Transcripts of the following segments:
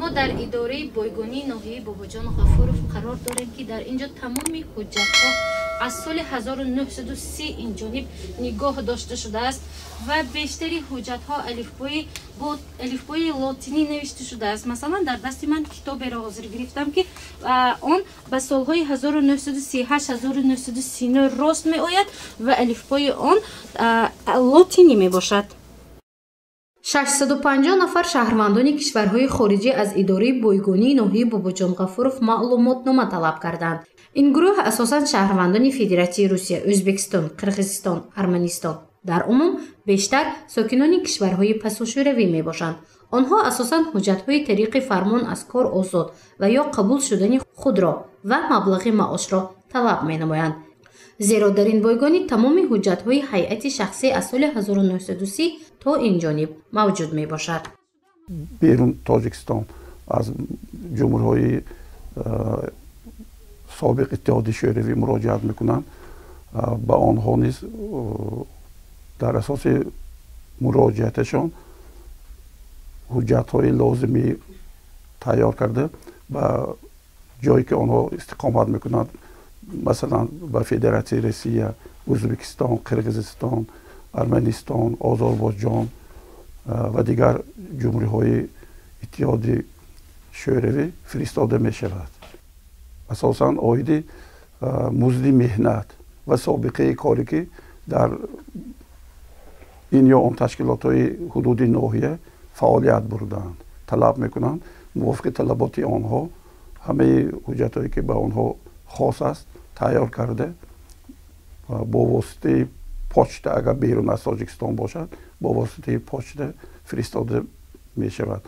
ما در اداره بایگانی ناحیه باباجان غفورов قرار داریم که در اینجا تمام حجت‌ها از سال 1930 این جانب نگاه داشته شده است و بیشتری حجت‌ها الفبای لاتینی نوشته شده است. مثلا در دست من کتابی را حاضر گرفتم که آن به سالهای 1938 1939 راست می آید و الفبای آن لاتینی می باشد. 650 نفر شهروندان کشورهای خارجی از اداره بایگانی ناحیه باباجان غفورов معلوماتنامه طلب کردند. این گروه اساساً شهروندان فدراسیون روسیه، ازبکستان، قرغیزستان، ارمنستان در عموم بیشتر ساکنان کشورهای پساشوروی می باشند. آنها اساساً حجت‌های طریق فرمان از کار آزاد و یا قبول شدن خود را و مبلغ معاش را طلب می نمایند. زیرا در این بایگانی تمام حجت‌های هیئت شخصی از سال 1930 تا این جانب موجود می باشد. بیرون تاجیکستان از جمهورهای سابق اتحاد شوروی مراجعت میکنند. با آنها نیز در اساس مراجعتشان حجت‌های لازمی تیار کرده و جایی که آنها استقامت میکنند مثلا به فدراسیون روسیه، ازبکستان، قرغیزستان، ارمنستان، آذربایجان و دیگر جمهوری‌های اتحاد شوروی فرستاده می شود. اساساً عاید مزد مهنت و سابقه کاری که در این یا آن تشکیلات‌های حدود ناحیه فعالیت بردند طلب میکنند. موافق طلبات آنها همه حجت‌هایی که به آنها خاص است تیار کرده با واسطه پوچت اگر بیرون از تاجیکستان باشد با واسطه پوچت فرستاده می شود.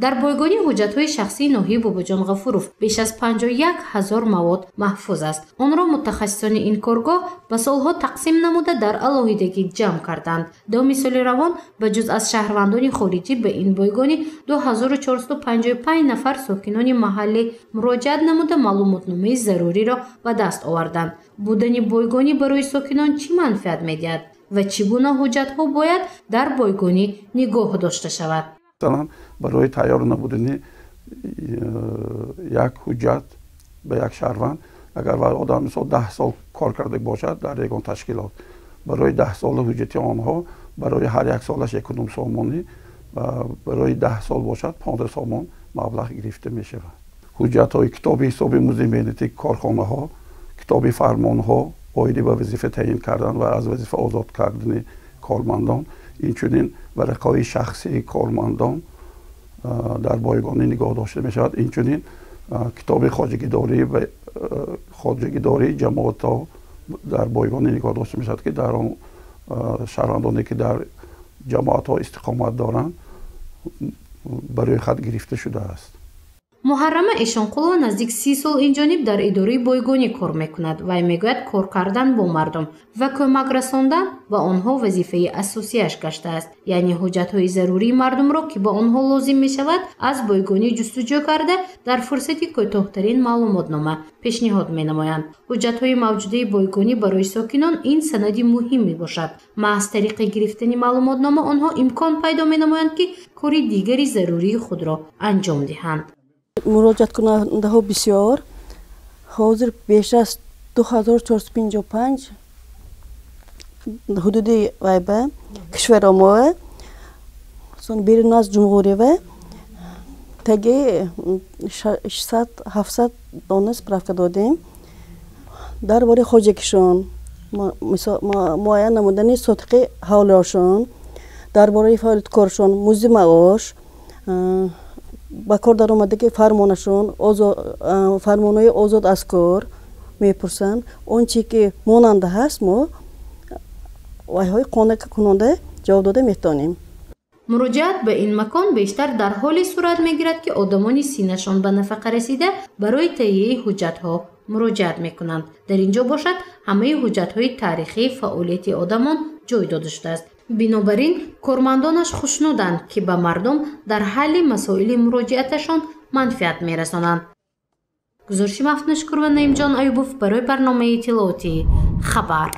در بایگانی حجت‌های شخصی ناحیه باباجان غفورov بیش از 51,000 مواد محفوظ است. آن را متخصصان این کارگاه به سالها تقسیم نموده در علاهیدگی جمع کردند. 2 سال روان به جز از شهروندان خارجی به این بایگانی 2455 نفر ساکنان محلی مراجعت نموده معلوماتنامه ضروری را به دست آوردند. بودن بایگانی برای ساکنان چه منفعت می‌دهد و چگونه حجت‌ها باید در بایگانی نگاه داشته شود؟ مثلا برای تیار نمودن یک حجت به یک شهروند اگر آدم مثلا 10 سال کار کرده باشد در یگان تشکیلات برای 10 سال حجتی آنها برای هر یک سالش 1 سامانی و برای 10 سال باشد 15 سامان مبلغ گرفته می شود. حجت های کتاب حساب موزه مهنتی کارخانه ها، کتاب فرمان ها عاید به وظیفه تعیین کردن و از وظیفه آزاد کردن کارمندان، اینچنین ورقه‌های شخصی کارمندان در بایگانی نگاه داشته می شود. اینچنین کتاب خواجگی داری جماعت ها در بایگانی نگاه داشته می شود که در آن شهروندانی که در جماعت ها استقامت دارند برای خود گرفته شده است. محرمه اشانقلova نزدیک 30 سال این جانب در اداره بایگانی کار میکند و میگوید کار کردن با مردم و کمک رساندن و آنها وظیفه اساسیش گشته است. یعنی حجت‌های ضروری مردم را که با آنها لازم می شود از بایگانی جستجو کرده در فرصتی کوتاه‌ترین معلوماتنامه پیشنهاد می نمایند. حجت‌های موجوده بایگانی برای ساکنان این سندی مهم می باشد. از طریق گرفتن معلوماتنامه آنها امکان پیدا می نمایند که کار دیگری ضروری خود را انجام دهند. مراجعت کننده ها بسیار حاضر بیش از 2455 حدود وایبه کشور ما سون بیرون از جمهوری و تگه 600-700 دانه سپرافکا دادیم درباره خواجگیشان معاین نمودن صدقه حالشان درباره فعالیت کارشان موزه معاش با کار در آمدگی فرمانشون فرمانهای آزاد از کار میپرسند. اون چی که ماننده هست ما وایهای قانع کننده جواب داده میتونیم. مراجعت به این مکان بیشتر در حال صورت میگیرد که آدمان سینه‌شان به نفقه رسیده برای تهیه حجت‌ها مراجعت میکنند. در اینجا باشد همه حجت‌های تاریخی فعالیت آدمان جای داده شده است. بنابراین کارمندانش خوشنودند که به مردم در حل مسائل مراجعتشان منفعت میرسانند. گزارش مفتونشکر و نعیم جان ایوبوف برای برنامه اطلاعاتی خبر.